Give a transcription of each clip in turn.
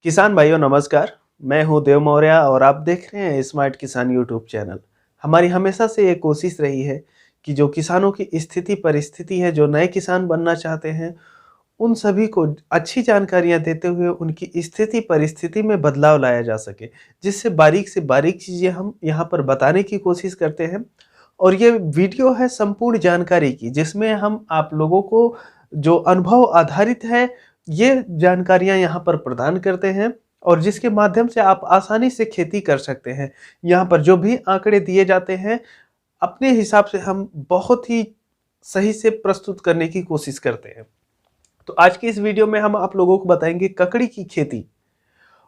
किसान भाइयों नमस्कार। मैं हूं देव मौर्य और आप देख रहे हैं स्मार्ट किसान यूट्यूब चैनल। हमारी हमेशा से ये कोशिश रही है कि जो किसानों की स्थिति परिस्थिति है, जो नए किसान बनना चाहते हैं, उन सभी को अच्छी जानकारियां देते हुए उनकी स्थिति परिस्थिति में बदलाव लाया जा सके, जिससे बारीक से बारीक चीज़ें हम यहाँ पर बताने की कोशिश करते हैं। और ये वीडियो है संपूर्ण जानकारी की, जिसमें हम आप लोगों को जो अनुभव आधारित है, ये जानकारियाँ यहाँ पर प्रदान करते हैं और जिसके माध्यम से आप आसानी से खेती कर सकते हैं। यहाँ पर जो भी आंकड़े दिए जाते हैं, अपने हिसाब से हम बहुत ही सही से प्रस्तुत करने की कोशिश करते हैं। तो आज की इस वीडियो में हम आप लोगों को बताएंगे ककड़ी की खेती।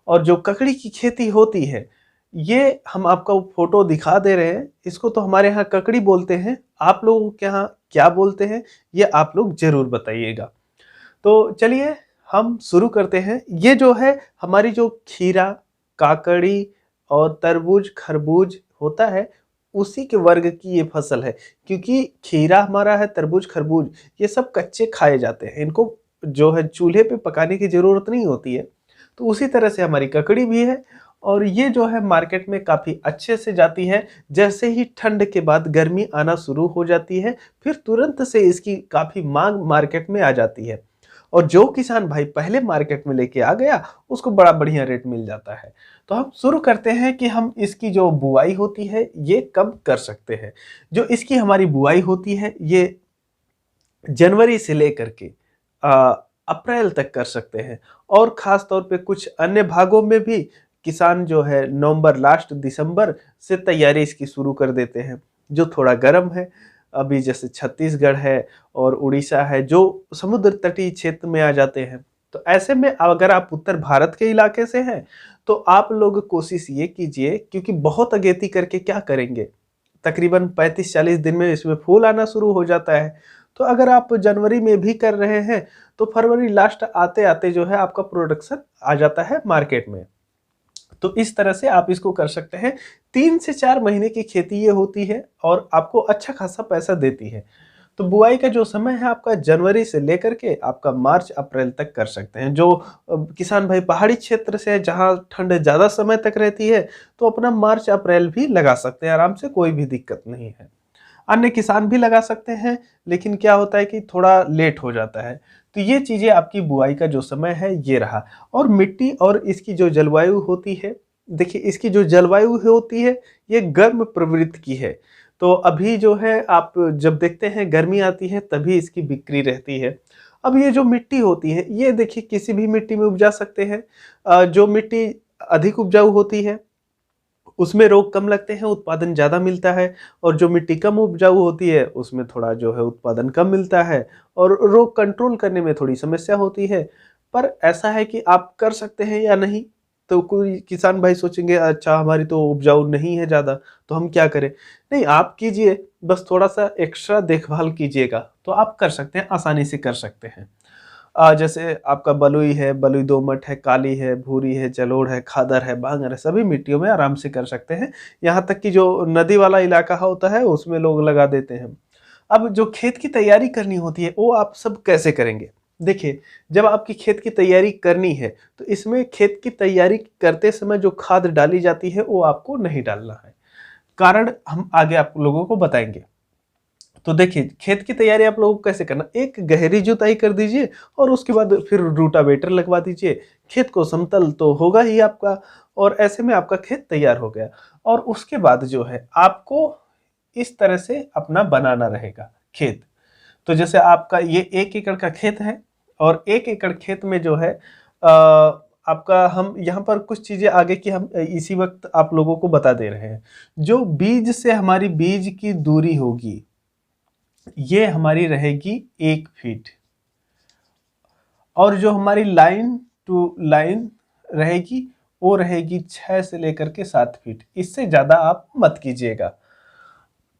और जो ककड़ी की खेती होती है, ये हम आपको फोटो दिखा दे रहे हैं। इसको तो हमारे यहाँ ककड़ी बोलते हैं, आप लोगों के यहाँ क्या बोलते हैं ये आप लोग जरूर बताइएगा। तो चलिए हम शुरू करते हैं। ये जो है हमारी जो खीरा, काकड़ी और तरबूज खरबूज होता है, उसी के वर्ग की ये फसल है। क्योंकि खीरा हमारा है, तरबूज खरबूज ये सब कच्चे खाए जाते हैं, इनको जो है चूल्हे पे पकाने की जरूरत नहीं होती है। तो उसी तरह से हमारी ककड़ी भी है और ये जो है मार्केट में काफ़ी अच्छे से जाती है। जैसे ही ठंड के बाद गर्मी आना शुरू हो जाती है, फिर तुरंत से इसकी काफ़ी मांग मार्केट में आ जाती है। और जो किसान भाई पहले मार्केट में लेके आ गया, उसको बड़ा बढ़िया रेट मिल जाता है। तो हम शुरू करते हैं कि हम इसकी जो बुआई होती है ये कब कर सकते हैं। जो इसकी हमारी बुआई होती है ये जनवरी से लेकर के अप्रैल तक कर सकते हैं। और ख़ास तौर पे कुछ अन्य भागों में भी किसान जो है नवंबर लास्ट दिसंबर से तैयारी इसकी शुरू कर देते हैं। जो थोड़ा गर्म है, अभी जैसे छत्तीसगढ़ है और उड़ीसा है, जो समुद्र तटीय क्षेत्र में आ जाते हैं। तो ऐसे में अगर आप उत्तर भारत के इलाके से हैं, तो आप लोग कोशिश ये कीजिए, क्योंकि बहुत अगेती करके क्या करेंगे, तकरीबन 35-40 दिन में इसमें फूल आना शुरू हो जाता है। तो अगर आप जनवरी में भी कर रहे हैं, तो फरवरी लास्ट आते-आते जो है आपका प्रोडक्शन आ जाता है मार्केट में। तो इस तरह से आप इसको कर सकते हैं। 3 से 4 महीने की खेती ये होती है और आपको अच्छा खासा पैसा देती है। तो बुआई का जो समय है आपका जनवरी से लेकर के आपका मार्च अप्रैल तक कर सकते हैं। जो किसान भाई पहाड़ी क्षेत्र से है, जहाँ ठंड ज़्यादा समय तक रहती है, तो अपना मार्च अप्रैल भी लगा सकते हैं आराम से, कोई भी दिक्कत नहीं है। अन्य किसान भी लगा सकते हैं, लेकिन क्या होता है कि थोड़ा लेट हो जाता है। तो ये चीज़ें आपकी बुआई का जो समय है ये रहा। और मिट्टी और इसकी जो जलवायु होती है, देखिए इसकी जो जलवायु होती है ये गर्म प्रवृत्ति की है। तो अभी जो है आप जब देखते हैं गर्मी आती है तभी इसकी बिक्री रहती है। अब ये जो मिट्टी होती है ये देखिए किसी भी मिट्टी में उपजा सकते हैं। जो मिट्टी अधिक उपजाऊ होती है उसमें रोग कम लगते हैं, उत्पादन ज़्यादा मिलता है। और जो मिट्टी कम उपजाऊ होती है उसमें थोड़ा जो है उत्पादन कम मिलता है और रोग कंट्रोल करने में थोड़ी समस्या होती है। पर ऐसा है कि आप कर सकते हैं या नहीं। तो कोई किसान भाई सोचेंगे अच्छा हमारी तो उपजाऊ नहीं है ज़्यादा, तो हम क्या करें। नहीं, आप कीजिए, बस थोड़ा सा एक्स्ट्रा देखभाल कीजिएगा तो आप कर सकते हैं, आसानी से कर सकते हैं। जैसे आपका बलुई है, बलुई दोमट है, काली है, भूरी है, जलोढ़ है, खादर है, भांगर है, सभी मिट्टियों में आराम से कर सकते हैं। यहाँ तक कि जो नदी वाला इलाका होता है उसमें लोग लगा देते हैं। अब जो खेत की तैयारी करनी होती है वो आप सब कैसे करेंगे। देखिए, जब आपकी खेत की तैयारी करनी है तो इसमें खेत की तैयारी करते समय जो खाद डाली जाती है वो आपको नहीं डालना है। कारण हम आगे आप लोगों को बताएंगे। तो देखिए, खेत की तैयारी आप लोगों को कैसे करना, एक गहरी जुताई कर दीजिए और उसके बाद फिर रूटावेटर लगवा दीजिए। खेत को समतल तो होगा ही आपका, और ऐसे में आपका खेत तैयार हो गया। और उसके बाद जो है आपको इस तरह से अपना बनाना रहेगा खेत। तो जैसे आपका ये 1 एकड़ का खेत है और 1 एकड़ खेत में जो है आपका, हम यहाँ पर कुछ चीज़ें आगे की हम इसी वक्त आप लोगों को बता दे रहे हैं। जो बीज से हमारी बीज की दूरी होगी ये हमारी रहेगी 1 फीट। और जो हमारी लाइन टू लाइन रहेगी वो रहेगी 6 से लेकर के 7 फीट। इससे ज़्यादा आप मत कीजिएगा।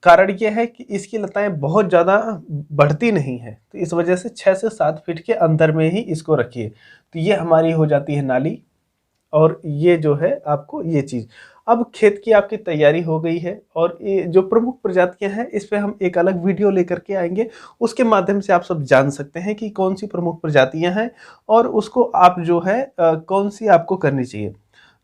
कारण ये है कि इसकी लताएं बहुत ज़्यादा बढ़ती नहीं है, तो इस वजह से 6 से 7 फीट के अंदर में ही इसको रखिए। तो ये हमारी हो जाती है नाली। और ये जो है आपको ये चीज़, अब खेत की आपकी तैयारी हो गई है और ये जो प्रमुख प्रजातियां हैं इस पे हम एक अलग वीडियो लेकर के आएंगे। उसके माध्यम से आप सब जान सकते हैं कि कौन सी प्रमुख प्रजातियां हैं और उसको आप जो है कौन सी आपको करनी चाहिए।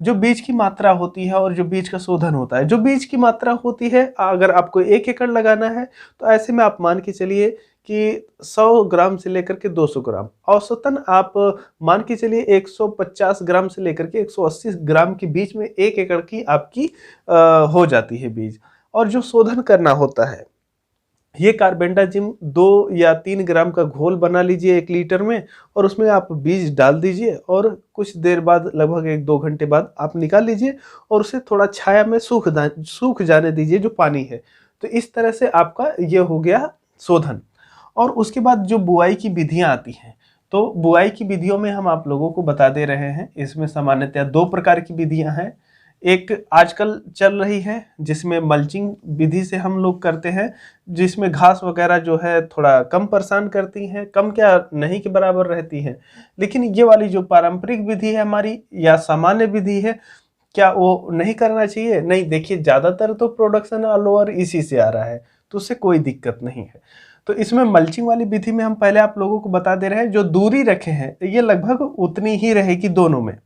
जो बीज की मात्रा होती है और जो बीज का शोधन होता है, जो बीज की मात्रा होती है अगर आपको 1 एकड़ लगाना है तो ऐसे में आप मान के चलिए कि 100 ग्राम से लेकर के 200 ग्राम, औसतन आप मान के चलिए 150 ग्राम से लेकर के 180 ग्राम के बीच में 1 एकड़ की आपकी हो जाती है बीज। और जो शोधन करना होता है, ये कार्बेंडाजिम 2 या 3 ग्राम का घोल बना लीजिए 1 लीटर में और उसमें आप बीज डाल दीजिए और कुछ देर बाद लगभग 1-2 घंटे बाद आप निकाल लीजिए और उसे थोड़ा छाया में सूख जाने दीजिए जो पानी है। तो इस तरह से आपका ये हो गया शोधन। और उसके बाद जो बुआई की विधियां आती हैं, तो बुआई की विधियों में हम आप लोगों को बता दे रहे हैं। इसमें सामान्यतः 2 प्रकार की विधियां हैं। एक आजकल चल रही है जिसमें मल्चिंग विधि से हम लोग करते हैं, जिसमें घास वगैरह जो है थोड़ा कम परेशान करती हैं, कम क्या नहीं के बराबर रहती हैं। लेकिन ये वाली जो पारंपरिक विधि है हमारी या सामान्य विधि है, क्या वो नहीं करना चाहिए? नहीं, देखिए ज़्यादातर तो प्रोडक्शन ऑल ओवर इसी से आ रहा है, तो उससे कोई दिक्कत नहीं है। तो इसमें मल्चिंग वाली विधि में हम पहले आप लोगों को बता दे रहे हैं, जो दूरी रखे हैं ये लगभग उतनी ही रहेगी दोनों में।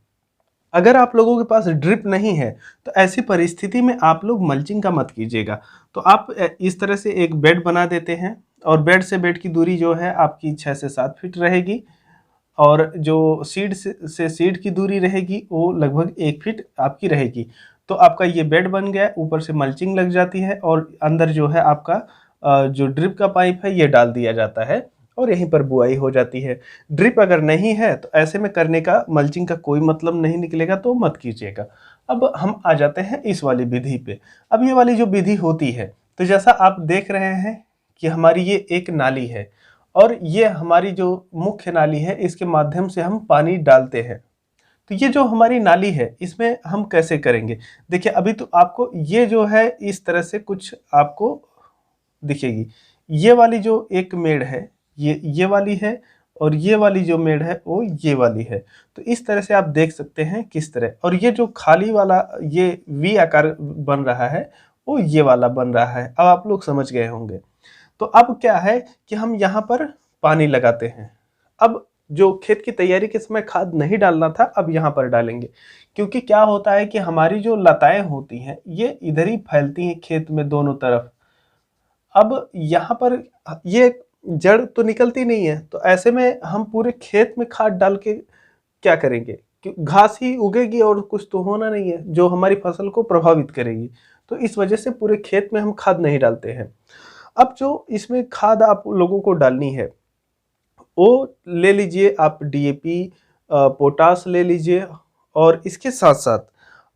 अगर आप लोगों के पास ड्रिप नहीं है तो ऐसी परिस्थिति में आप लोग मल्चिंग का मत कीजिएगा। तो आप इस तरह से एक बेड बना देते हैं और बेड से बेड की दूरी जो है आपकी 6 से 7 फीट रहेगी और जो सीड से सीड की दूरी रहेगी वो लगभग 1 फीट आपकी रहेगी। तो आपका ये बेड बन गया, ऊपर से मल्चिंग लग जाती है और अंदर जो है आपका जो ड्रिप का पाइप है ये डाल दिया जाता है और यहीं पर बुआई हो जाती है। ड्रिप अगर नहीं है तो ऐसे में करने का मल्चिंग का कोई मतलब नहीं निकलेगा, तो मत कीजिएगा। अब हम आ जाते हैं इस वाली विधि पे। अब ये वाली जो विधि होती है, तो जैसा आप देख रहे हैं कि हमारी ये एक नाली है और ये हमारी जो मुख्य नाली है इसके माध्यम से हम पानी डालते हैं। तो ये जो हमारी नाली है इसमें हम कैसे करेंगे? देखिए अभी तो आपको ये जो है इस तरह से कुछ आपको दिखेगी। ये वाली जो एक मेड़ है ये वाली है और ये वाली जो मेड़ है वो ये वाली है। तो इस तरह से आप देख सकते हैं किस तरह, और ये जो खाली वाला ये वी आकार बन रहा है वो ये वाला बन रहा है। अब आप लोग समझ गए होंगे। तो अब क्या है कि हम यहाँ पर पानी लगाते हैं। अब जो खेत की तैयारी के समय खाद नहीं डालना था अब यहाँ पर डालेंगे, क्योंकि क्या होता है कि हमारी जो लताएं होती हैं ये इधर ही फैलती हैं खेत में दोनों तरफ। अब यहाँ पर ये जड़ तो निकलती नहीं है, तो ऐसे में हम पूरे खेत में खाद डाल के क्या करेंगे कि घास ही उगेगी और कुछ तो होना नहीं है जो हमारी फसल को प्रभावित करेगी। तो इस वजह से पूरे खेत में हम खाद नहीं डालते हैं। अब जो इसमें खाद आप लोगों को डालनी है वो ले लीजिए आप डीएपी, पोटास ले लीजिए और इसके साथ साथ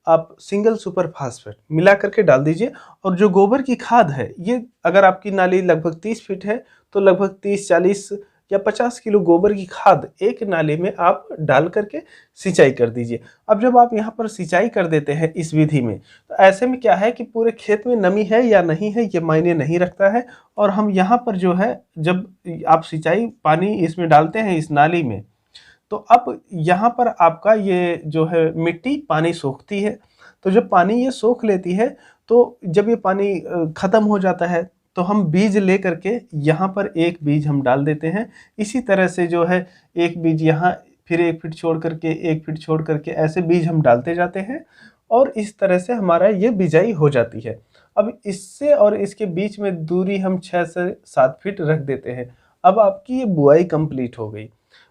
आप सिंगल सुपर फास्फेट मिला करके डाल दीजिए। और जो गोबर की खाद है ये अगर आपकी नाली लगभग 30 फीट है तो लगभग 30-40 या 50 किलो गोबर की खाद एक नाली में आप डाल करके सिंचाई कर दीजिए। अब जब आप यहाँ पर सिंचाई कर देते हैं इस विधि में, तो ऐसे में क्या है कि पूरे खेत में नमी है या नहीं है ये मायने नहीं रखता है। और हम यहाँ पर जो है जब आप सिंचाई पानी इसमें डालते हैं इस नाली में, तो अब यहाँ पर आपका ये जो है मिट्टी पानी सोखती है। तो जब पानी ये सोख लेती है तो जब ये पानी ख़त्म हो जाता है तो हम बीज ले करके यहाँ पर एक बीज हम डाल देते हैं। इसी तरह से जो है एक बीज यहाँ, फिर 1 फीट छोड़ करके 1 फीट छोड़ करके ऐसे बीज हम डालते जाते हैं और इस तरह से हमारा ये बिजाई हो जाती है। अब इससे और इसके बीच में दूरी हम 6 से 7 फीट रख देते हैं। अब आपकी ये बुआई कंप्लीट हो गई।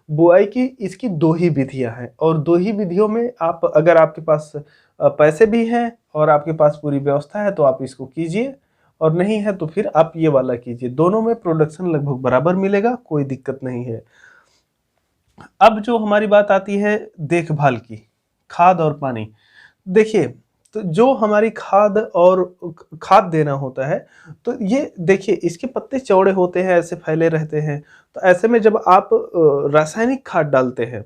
बुआई की इसकी 2 ही विधियां हैं और 2 ही विधियों में आप अगर आपके पास पैसे भी हैं और आपके पास पूरी व्यवस्था है तो आप इसको कीजिए, और नहीं है तो फिर आप ये वाला कीजिए। दोनों में प्रोडक्शन लगभग बराबर मिलेगा, कोई दिक्कत नहीं है। अब जो हमारी बात आती है देखभाल की, खाद और पानी। देखिए तो जो हमारी खाद और खाद देना होता है, तो ये देखिए इसके पत्ते चौड़े होते हैं, ऐसे फैले रहते हैं। तो ऐसे में जब आप रासायनिक खाद डालते हैं,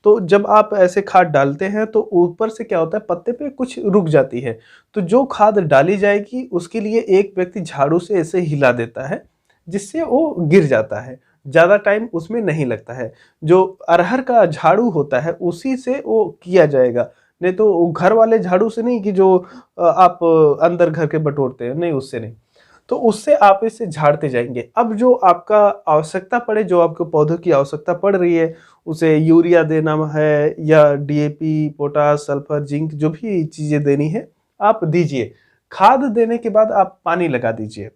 तो जब आप ऐसे खाद डालते हैं तो ऊपर से क्या होता है पत्ते पे कुछ रुक जाती है। तो जो खाद डाली जाएगी उसके लिए एक व्यक्ति झाड़ू से ऐसे हिला देता है जिससे वो गिर जाता है, ज़्यादा टाइम उसमें नहीं लगता है। जो अरहर का झाड़ू होता है उसी से वो किया जाएगा, नहीं तो वो घर वाले झाड़ू से नहीं कि जो आप अंदर घर के बटोरते हैं, नहीं उससे नहीं। तो उससे आप इसे झाड़ते जाएंगे। अब जो आपका आवश्यकता पड़े, जो आपके पौधों की आवश्यकता पड़ रही है, उसे यूरिया देना है या डीएपी, पोटास, सल्फर, जिंक, जो भी चीजें देनी है आप दीजिए। खाद देने के बाद आप पानी लगा दीजिए,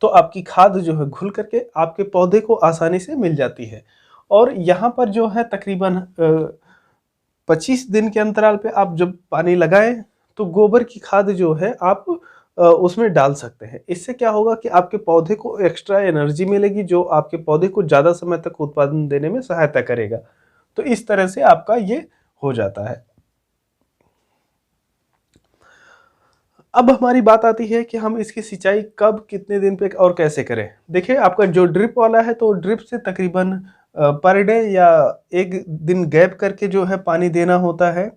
तो आपकी खाद जो है घुल करके आपके पौधे को आसानी से मिल जाती है। और यहाँ पर जो है तकरीबन 25 दिन के अंतराल पे आप जब पानी लगाएं तो गोबर की खाद जो है आप उसमें डाल सकते हैं। इससे क्या होगा कि आपके पौधे को एक्स्ट्रा एनर्जी मिलेगी, जो आपके पौधे को ज़्यादा समय तक उत्पादन देने में सहायता करेगा। तो इस तरह से आपका ये हो जाता है। अब हमारी बात आती है कि हम इसकी सिंचाई कब, कितने दिन पे और कैसे करें। देखिए, आपका जो ड्रिप वाला है तो ड्रिप से तकरीबन पर डे या एक दिन गैप करके जो है पानी देना होता है,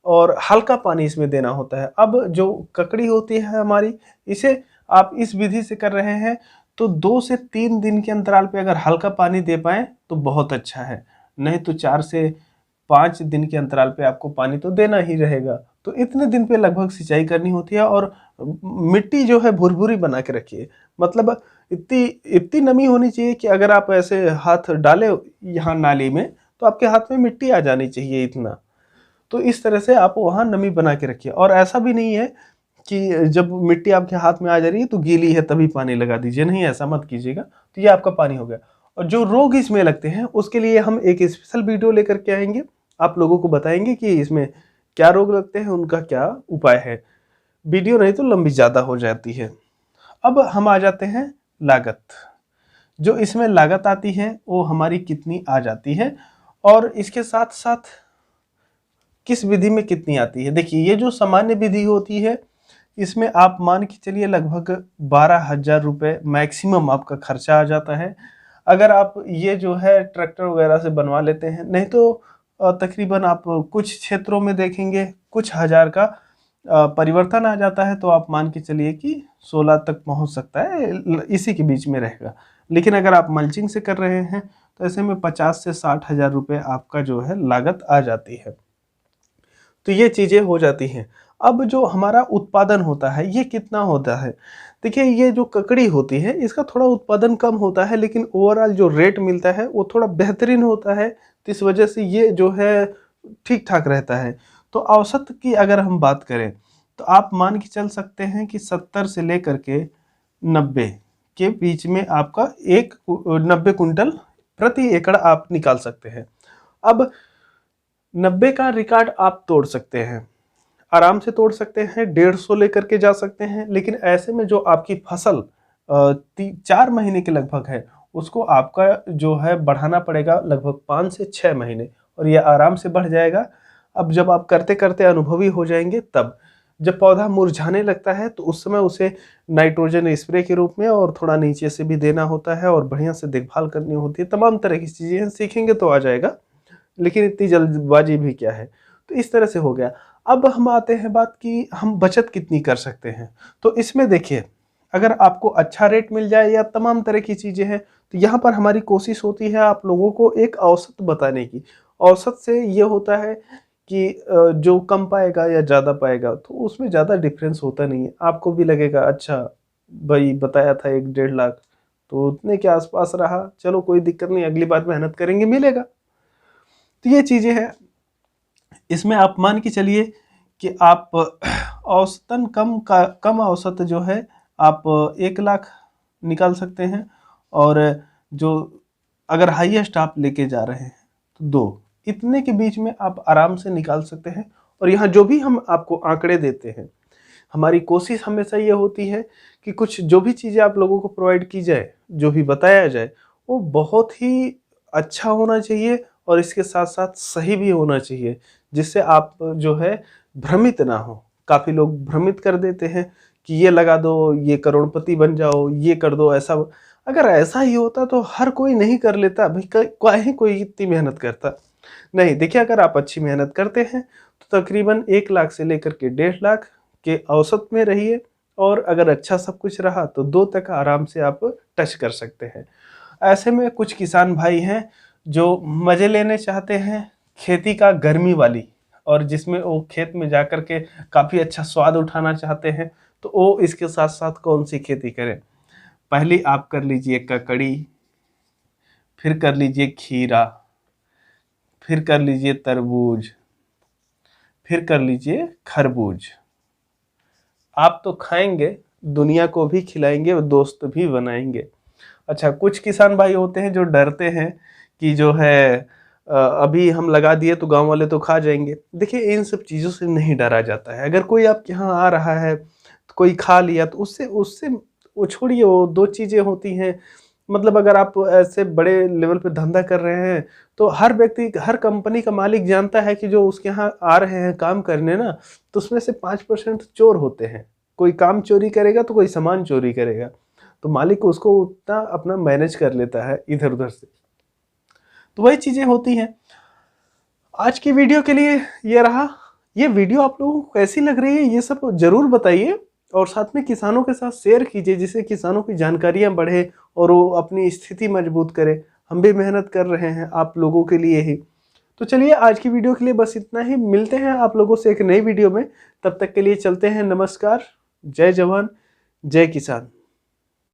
और हल्का पानी इसमें देना होता है। अब जो ककड़ी होती है हमारी, इसे आप इस विधि से कर रहे हैं तो 2 से 3 दिन के अंतराल पे अगर हल्का पानी दे पाएँ तो बहुत अच्छा है, नहीं तो 4 से 5 दिन के अंतराल पे आपको पानी तो देना ही रहेगा। तो इतने दिन पे लगभग सिंचाई करनी होती है। और मिट्टी जो है भुरभुरी बना के रखिए, मतलब इतनी इतनी नमी होनी चाहिए कि अगर आप ऐसे हाथ डालें यहाँ नाली में तो आपके हाथ में मिट्टी आ जानी चाहिए इतना। तो इस तरह से आप वहाँ नमी बना के रखिए। और ऐसा भी नहीं है कि जब मिट्टी आपके हाथ में आ जा रही है तो गीली है तभी पानी लगा दीजिए, नहीं, ऐसा मत कीजिएगा। तो ये आपका पानी हो गया। और जो रोग इसमें लगते हैं उसके लिए हम एक स्पेशल वीडियो लेकर के आएंगे, आप लोगों को बताएंगे कि इसमें क्या रोग लगते हैं, उनका क्या उपाय है। वीडियो नहीं तो लंबी ज़्यादा हो जाती है। अब हम आ जाते हैं लागत। जो इसमें लागत आती है वो हमारी कितनी आ जाती है, और इसके साथ साथ किस विधि में कितनी आती है। देखिए, ये जो सामान्य विधि होती है इसमें आप मान के चलिए लगभग 12,000 रुपये मैक्सिमम आपका खर्चा आ जाता है। अगर आप ये जो है ट्रैक्टर वगैरह से बनवा लेते हैं, नहीं तो तकरीबन आप कुछ क्षेत्रों में देखेंगे कुछ हज़ार का परिवर्तन आ जाता है, तो आप मान के चलिए कि 16 तक पहुंच सकता है, इसी के बीच में रहेगा। लेकिन अगर आप मल्चिंग से कर रहे हैं तो ऐसे में 50 से 60,000 रुपये आपका जो है लागत आ जाती है। तो ये चीज़ें हो जाती हैं। अब जो हमारा उत्पादन होता है ये कितना होता है। देखिए, ये जो ककड़ी होती है इसका थोड़ा उत्पादन कम होता है, लेकिन ओवरऑल जो रेट मिलता है वो थोड़ा बेहतरीन होता है। तो इस वजह से ये जो है ठीक ठाक रहता है। तो औसत की अगर हम बात करें तो आप मान के चल सकते हैं कि 70 से लेकर के 90 के बीच में आपका 90 कुंटल प्रति एकड़ आप निकाल सकते हैं। अब 90 का रिकॉर्ड आप तोड़ सकते हैं, आराम से तोड़ सकते हैं, 150 लेकर के जा सकते हैं। लेकिन ऐसे में जो आपकी फसल 4 महीने के लगभग है उसको आपका जो है बढ़ाना पड़ेगा लगभग 5 से 6 महीने, और ये आराम से बढ़ जाएगा। अब जब आप करते करते अनुभवी हो जाएंगे, तब जब पौधा मुरझाने लगता है तो उस समय उसे नाइट्रोजन स्प्रे के रूप में और थोड़ा नीचे से भी देना होता है, और बढ़िया से देखभाल करनी होती है। तमाम तरह की चीज़ें सीखेंगे तो आ जाएगा, लेकिन इतनी जल्दबाजी भी क्या है। तो इस तरह से हो गया। अब हम आते हैं बात कि हम बचत कितनी कर सकते हैं। तो इसमें देखिए, अगर आपको अच्छा रेट मिल जाए या तमाम तरह की चीज़ें हैं, तो यहाँ पर हमारी कोशिश होती है आप लोगों को एक औसत बताने की। औसत से ये होता है कि जो कम पाएगा या ज़्यादा पाएगा तो उसमें ज़्यादा डिफरेंस होता नहीं है। आपको भी लगेगा अच्छा भाई बताया था 1-1.5 लाख, तो उतने के आसपास रहा, चलो कोई दिक्कत नहीं, अगली बार मेहनत करेंगे मिलेगा। तो ये चीज़ें हैं। इसमें आप मान के चलिए कि आप औसतन कम औसत जो है आप 1 लाख निकाल सकते हैं, और जो अगर हाईएस्ट आप लेके जा रहे हैं तो 2, इतने के बीच में आप आराम से निकाल सकते हैं। और यहाँ जो भी हम आपको आंकड़े देते हैं, हमारी कोशिश हमेशा ये होती है कि कुछ जो भी चीज़ें आप लोगों को प्रोवाइड की जाए, जो भी बताया जाए, वो बहुत ही अच्छा होना चाहिए और इसके साथ साथ सही भी होना चाहिए, जिससे आप जो है भ्रमित ना हो। काफ़ी लोग भ्रमित कर देते हैं कि ये लगा दो, ये करोड़पति बन जाओ, ये कर दो, ऐसा। अगर ऐसा ही होता तो हर कोई नहीं कर लेता भाई, काहे कोई इतनी मेहनत करता। नहीं, देखिए, अगर आप अच्छी मेहनत करते हैं तो तकरीबन 1 लाख से लेकर के 1.5 लाख के औसत में रहिए, और अगर अच्छा सब कुछ रहा तो 2 तक आराम से आप टच कर सकते हैं। ऐसे में कुछ किसान भाई हैं जो मज़े लेने चाहते हैं खेती का गर्मी वाली, और जिसमें वो खेत में जाकर के काफ़ी अच्छा स्वाद उठाना चाहते हैं, तो वो इसके साथ साथ कौन सी खेती करें। पहली आप कर लीजिए ककड़ी, फिर कर लीजिए खीरा, फिर कर लीजिए तरबूज, फिर कर लीजिए खरबूज। आप तो खाएंगे, दुनिया को भी खिलाएंगे और दोस्त भी बनाएंगे। अच्छा, कुछ किसान भाई होते हैं जो डरते हैं कि जो है अभी हम लगा दिए तो गांव वाले तो खा जाएंगे। देखिए, इन सब चीज़ों से नहीं डरा जाता है। अगर कोई आपके यहाँ आ रहा है तो कोई खा लिया तो उससे उससे वो छोड़िए, वो दो चीज़ें होती हैं। मतलब अगर आप ऐसे बड़े लेवल पे धंधा कर रहे हैं तो हर व्यक्ति, हर कंपनी का मालिक जानता है कि जो उसके यहाँ आ रहे हैं काम करने ना, तो उसमें से 5% चोर होते हैं। कोई काम चोरी करेगा तो कोई सामान चोरी करेगा, तो मालिक उसको उतना अपना मैनेज कर लेता है इधर उधर से। तो वही चीजें होती हैं। आज की वीडियो के लिए ये रहा। ये वीडियो आप लोगों को कैसी लग रही है ये सब जरूर बताइए, और साथ में किसानों के साथ शेयर कीजिए, जिससे किसानों की जानकारियां बढ़े और वो अपनी स्थिति मजबूत करे। हम भी मेहनत कर रहे हैं आप लोगों के लिए ही। तो चलिए, आज की वीडियो के लिए बस इतना ही। मिलते हैं आप लोगों से एक नई वीडियो में। तब तक के लिए चलते हैं। नमस्कार, जय जवान, जय किसान।